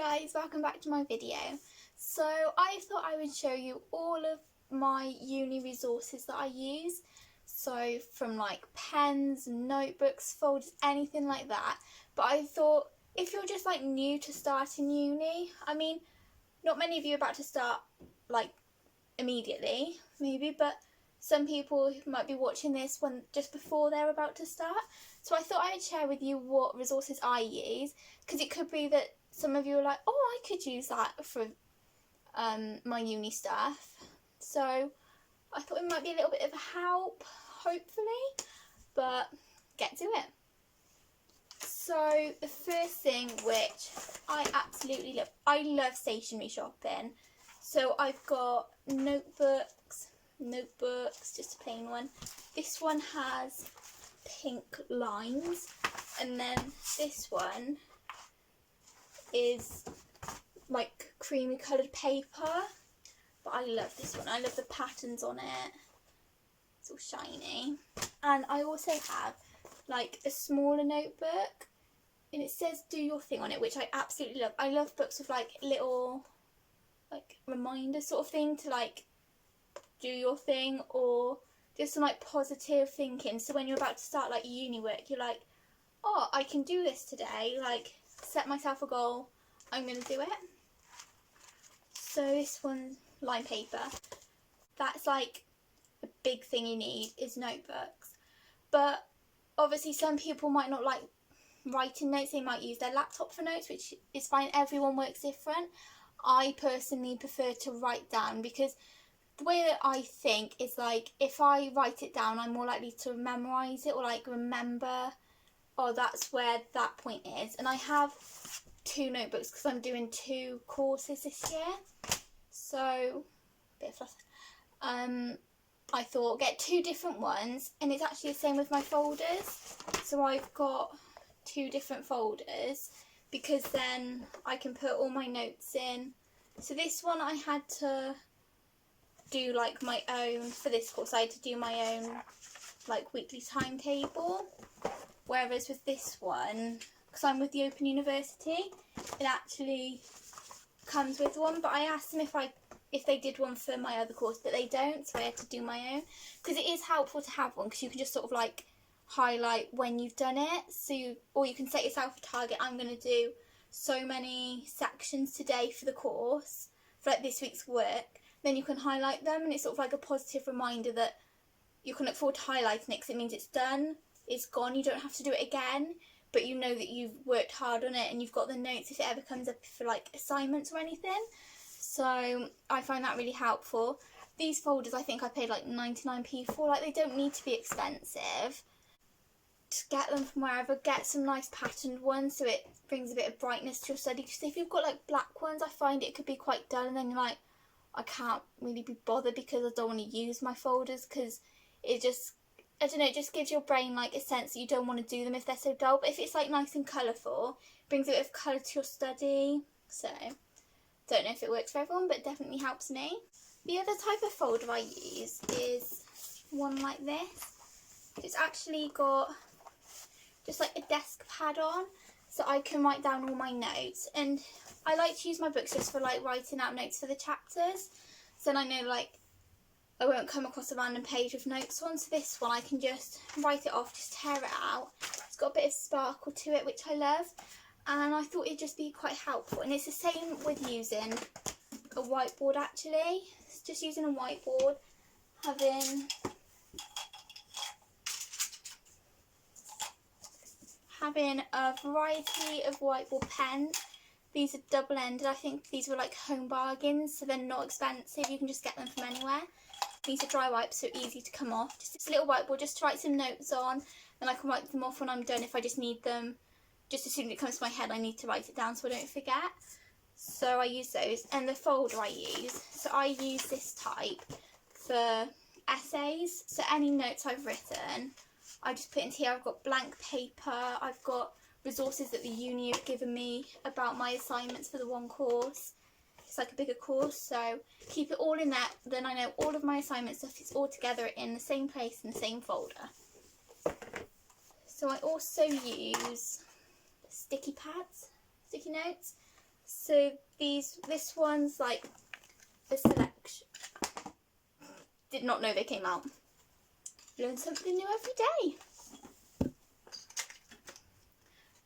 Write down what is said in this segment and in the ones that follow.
guys, welcome back to my video. So I thought I would show you all of my uni resources that I use. So from like pens, notebooks, folders, anything like that. But I thought if you're just like new to starting uni, I mean, not many of you are about to start like immediately, maybe, but some people might be watching this when just before they're about to start. So I thought I'd share with you what resources I use, because it could be that some of you are like, oh, I could use that for my uni stuff. So I thought it might be a little bit of a help, hopefully, but get to it. So the first thing, which I absolutely love, I love stationery shopping. So I've got notebooks, just a plain one. This one has pink lines, and then this one is like creamy coloured paper, but I love this one. I love the patterns on it. It's all shiny. And I also have like a smaller notebook, and it says do your thing on it, which I absolutely love. I love books with like little like reminder sort of thing to like do your thing, or just some like positive thinking. So when you're about to start like uni work, you're like, oh, I can do this today, like set myself a goal, I'm gonna do it. So this one's line paper. That's like a big thing you need is notebooks. But obviously some people might not like writing notes, they might use their laptop for notes, which is fine, everyone works different. I personally prefer to write down, because the way that I think is like if I write it down, I'm more likely to memorise it or like remember, oh, that's where that point is. And I have two notebooks because I'm doing 2 courses this year, so bit of fluff. I thought get 2 different ones, and it's actually the same with my folders. So I've got 2 different folders, because then I can put all my notes in. So this one I had to do like my own, for this course I had to do my own like weekly timetable, whereas with this one, because I'm with the Open University, it actually comes with one. But I asked them if they did one for my other course, but they don't, so I had to do my own, because it is helpful to have one, because you can just sort of like highlight when you've done it. So or you can set yourself a target, I'm going to do so many sections today for the course, for like this week's work. Then you can highlight them, and it's sort of like a positive reminder that you can look forward to highlighting it, because it means it's done, it's gone, you don't have to do it again, but you know that you've worked hard on it and you've got the notes if it ever comes up for like assignments or anything. So I find that really helpful. These folders I think I paid like 99p for, like they don't need to be expensive. Just get them from wherever, get some nice patterned ones so it brings a bit of brightness to your study, because if you've got like black ones, I find it could be quite dull, and then you're like, I can't really be bothered because I don't want to use my folders, because it just, I don't know, it just gives your brain like a sense that you don't want to do them if they're so dull. But if it's like nice and colourful, it brings a bit of colour to your study. So don't know if it works for everyone, but it definitely helps me. The other type of folder I use is one like this. It's actually got just like a desk pad on, so I can write down all my notes. And I like to use my books just for like writing out notes for the chapters, so then I know like I won't come across a random page with notes on. So this one I can just write it off, just tear it out. It's got a bit of sparkle to it, which I love, and I thought it'd just be quite helpful. And it's the same with using a whiteboard actually. It's just using a whiteboard, having a variety of whiteboard pens. These are double-ended. I think these were like home bargains, so they're not expensive. You can just get them from anywhere. These are dry wipes, so easy to come off. Just this little whiteboard just to write some notes on, and I can write them off when I'm done if I just need them. Just as soon as it comes to my head, I need to write it down so I don't forget. So I use those. And the folder I use, so I use this type for essays. So any notes I've written, I just put into here. I've got blank paper, I've got resources that the uni have given me about my assignments for the one course. It's like a bigger course, so keep it all in there, then I know all of my assignment stuff is all together in the same place in the same folder. So I also use sticky pads, sticky notes. So this one's like a selection. Did not know they came out. Learn something new every day.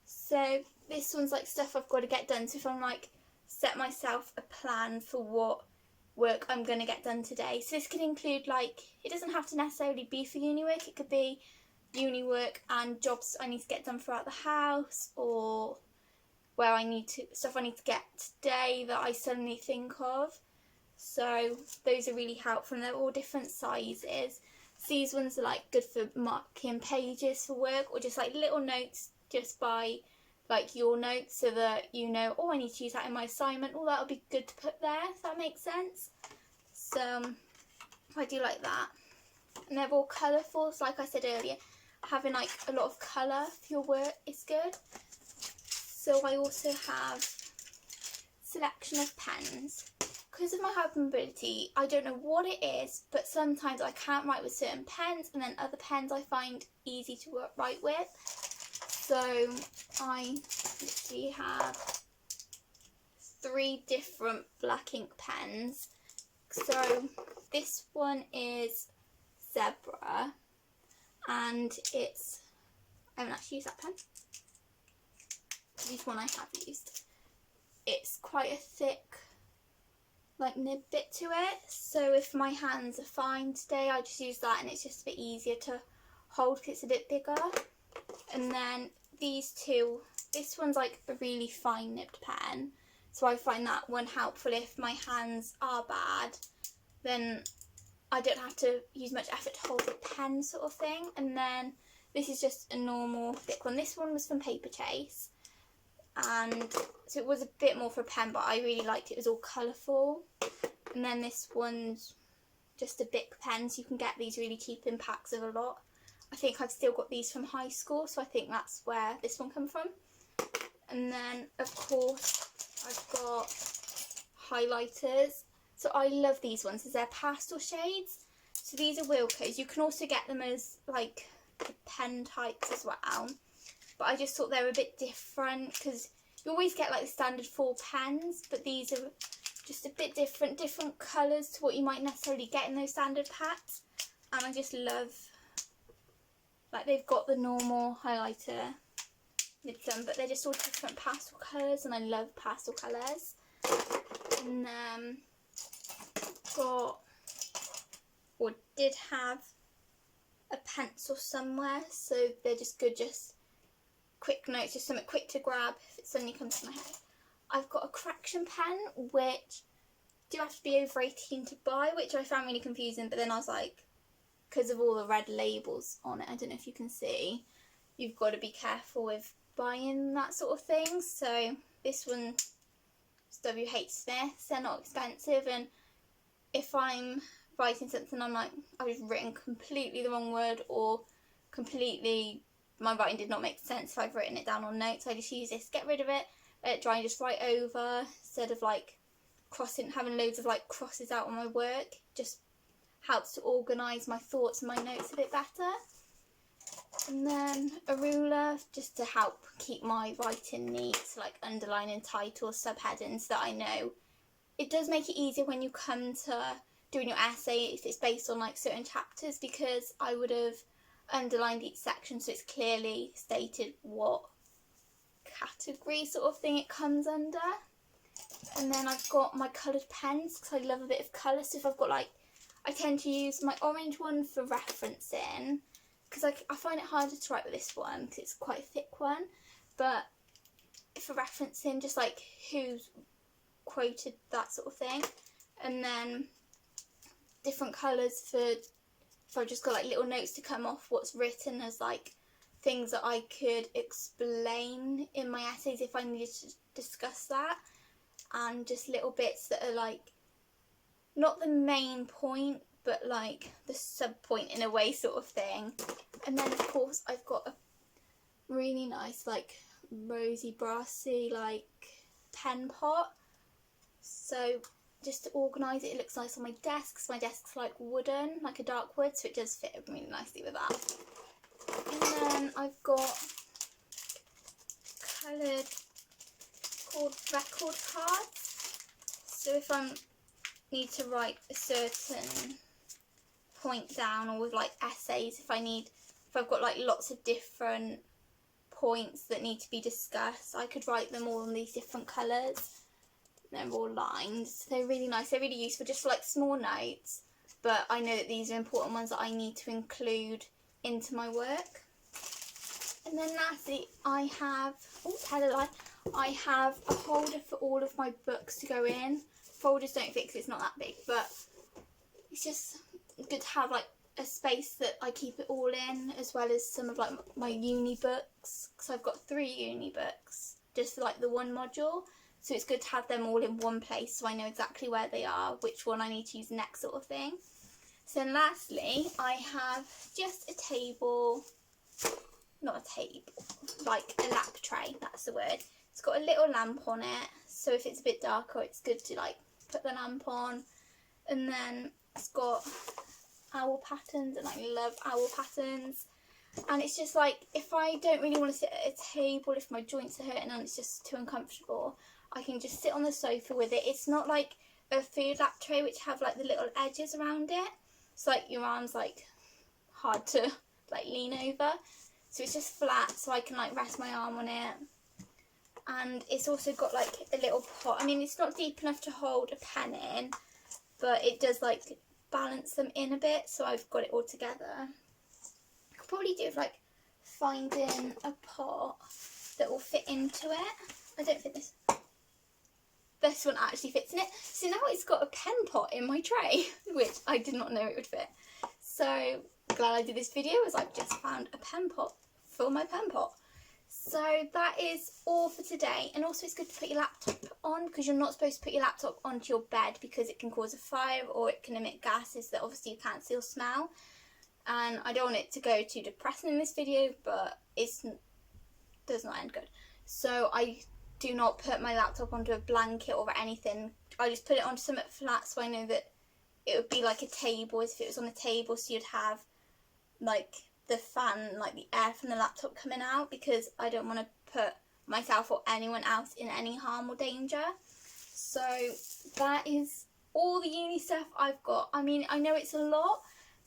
So this one's like stuff I've got to get done. So if I'm like set myself a plan for what work I'm going to get done today. So this can include like, it doesn't have to necessarily be for uni work. It could be uni work and jobs I need to get done throughout the house, or where stuff I need to get today that I suddenly think of. So those are really helpful, and they're all different sizes. So these ones are like good for marking pages for work, or just like little notes just by like your notes, so that you know, oh, I need to use that in my assignment. Oh, that'll be good to put there, if that makes sense. So I do like that. And they're all colourful, so like I said earlier, having like a lot of colour for your work is good. So I also have selection of pens. Because of my hypermobility, I don't know what it is, but sometimes I can't write with certain pens, and then other pens I find easy to write with. So I literally have 3 different black ink pens. So this one is Zebra, and I haven't actually used that pen. This one I have used. It's quite a thick like nib bit to it, so if my hands are fine today, I just use that, and it's just a bit easier to hold because it's a bit bigger. And then these two, this one's like a really fine nibbed pen, so I find that one helpful if my hands are bad, then I don't have to use much effort to hold the pen sort of thing. And then this is just a normal thick one. This one was from Paper Chase, and so it was a bit more for a pen, but I really liked it. It was all colourful. And then this one's just a Bic pen, so you can get these really cheap in packs of a lot. I think I've still got these from high school, so I think that's where this one comes from. And then of course I've got highlighters. So I love these ones because they're pastel shades. So these are Wilko's. You can also get them as like the pen types as well, but I just thought they were a bit different, because you always get like the standard 4 pens, but these are just a bit different colours to what you might necessarily get in those standard packs. And I just love, like, they've got the normal highlighter with them, but they're just all different pastel colours, and I love pastel colours. And did have a pencil somewhere, so they're just good, just quick notes, just something quick to grab if it suddenly comes to my head. I've got a correction pen, which do have to be over 18 to buy, which I found really confusing, but then I was like, because of all the red labels on it, I don't know if you can see, you've got to be careful with buying that sort of thing. So this one's WH Smith's, they're not expensive, and if I'm writing something I'm like, I've written completely the wrong word, or completely my writing did not make sense if I've written it down on notes, I just use this, get rid of it, let it dry, and just write over, instead of like having loads of like crosses out on my work. Just helps to organise my thoughts and my notes a bit better. And then a ruler, just to help keep my writing neat, so like underlining titles, subheadings, that I know. It does make it easier when you come to doing your essay if it's based on like certain chapters, because I would have underlined each section so it's clearly stated what category sort of thing it comes under. And then I've got my coloured pens, because I love a bit of colour. So if I've got like, I tend to use my orange one for referencing, because I find it harder to write with this one because it's quite a thick one, but for referencing, just like who's quoted, that sort of thing. And then different colours for if I've just got like little notes to come off what's written, as like things that I could explain in my essays if I needed to discuss that, and just little bits that are like not the main point but like the sub point in a way, sort of thing. And then of course I've got a really nice like rosy brassy like pen pot, so just to organise it, it looks nice on my desk, because my desk's like wooden, like a dark wood, so it does fit really nicely with that. And then I've got coloured called record cards. So if I need to write a certain point down, or with like essays, if I've got like lots of different points that need to be discussed, I could write them all in these different colours. They're all lined. They're really nice. They're really useful just for like small notes, but I know that these are important ones that I need to include into my work. And then lastly, I have I have a holder for all of my books to go in. Folders don't fit 'cause it's not that big, but it's just good to have like a space that I keep it all in, as well as some of like my uni books, because I've got 3 uni books just for like the one module, so it's good to have them all in one place so I know exactly where they are, which one I need to use next, sort of thing. So then lastly, I have just a table, not a table, like a lamp tray, that's the word. It's got a little lamp on it, so if it's a bit darker it's good to like put the lamp on. And then it's got owl patterns, and I love owl patterns. And it's just like, if I don't really want to sit at a table, if my joints are hurting and it's just too uncomfortable, I can just sit on the sofa with it. It's not like a food lap tray which have like the little edges around it, so like your arms like hard to like lean over. So it's just flat, so I can like rest my arm on it. And it's also got like a little pot. I mean, it's not deep enough to hold a pen in, but it does like balance them in a bit, so I've got it all together. I could probably do with like finding a pot that will fit into it. I don't think this one actually fits in it. So now it's got a pen pot in my tray, which I did not know it would fit. So glad I did this video, as I've just found a pen pot for my pen pot. So that is all for today. And also it's good to put your laptop on, because you're not supposed to put your laptop onto your bed because it can cause a fire, or it can emit gases that obviously you can't see or smell. And I don't want it to go too depressing in this video, but it does not end good. So I do not put my laptop onto a blanket or anything. I just put it onto something flat, so I know that it would be like a table, as if it was on a table, so you'd have like the fan, like the air from the laptop coming out, because I don't want to put myself or anyone else in any harm or danger. So that is all the uni stuff I've got. I mean, I know it's a lot,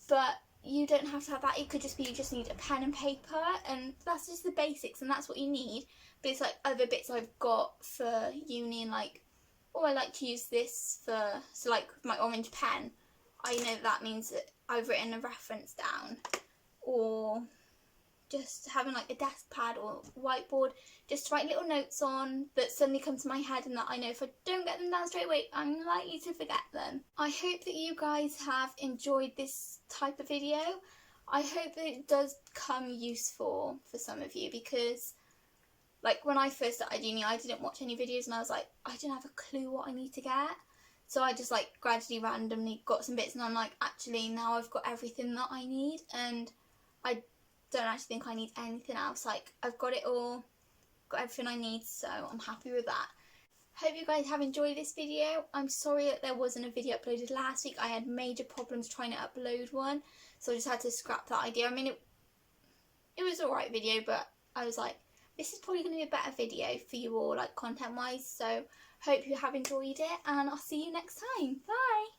but you don't have to have that. It could just be you just need a pen and paper, and that's just the basics, and that's what you need. But it's like other bits I've got for uni, and like, oh, I like to use this for, so like my orange pen, I know that means that I've written a reference down. Or just having like a desk pad or whiteboard, just to write little notes on that suddenly come to my head, and that I know if I don't get them down straight away, I'm likely to forget them. I hope that you guys have enjoyed this type of video. I hope that it does come useful for some of you, because like when I first started uni, I didn't watch any videos, and I was like, I didn't have a clue what I need to get. So I just like gradually randomly got some bits, and I'm like, actually now I've got everything that I need, and I don't actually think I need anything else. Like, I've got it all, got everything I need, so I'm happy with that. Hope you guys have enjoyed this video. I'm sorry that there wasn't a video uploaded last week. I had major problems trying to upload one, so I just had to scrap that idea. I mean, it was alright video, but I was like, this is probably going to be a better video for you all, like content wise. So hope you have enjoyed it, and I'll see you next time. Bye!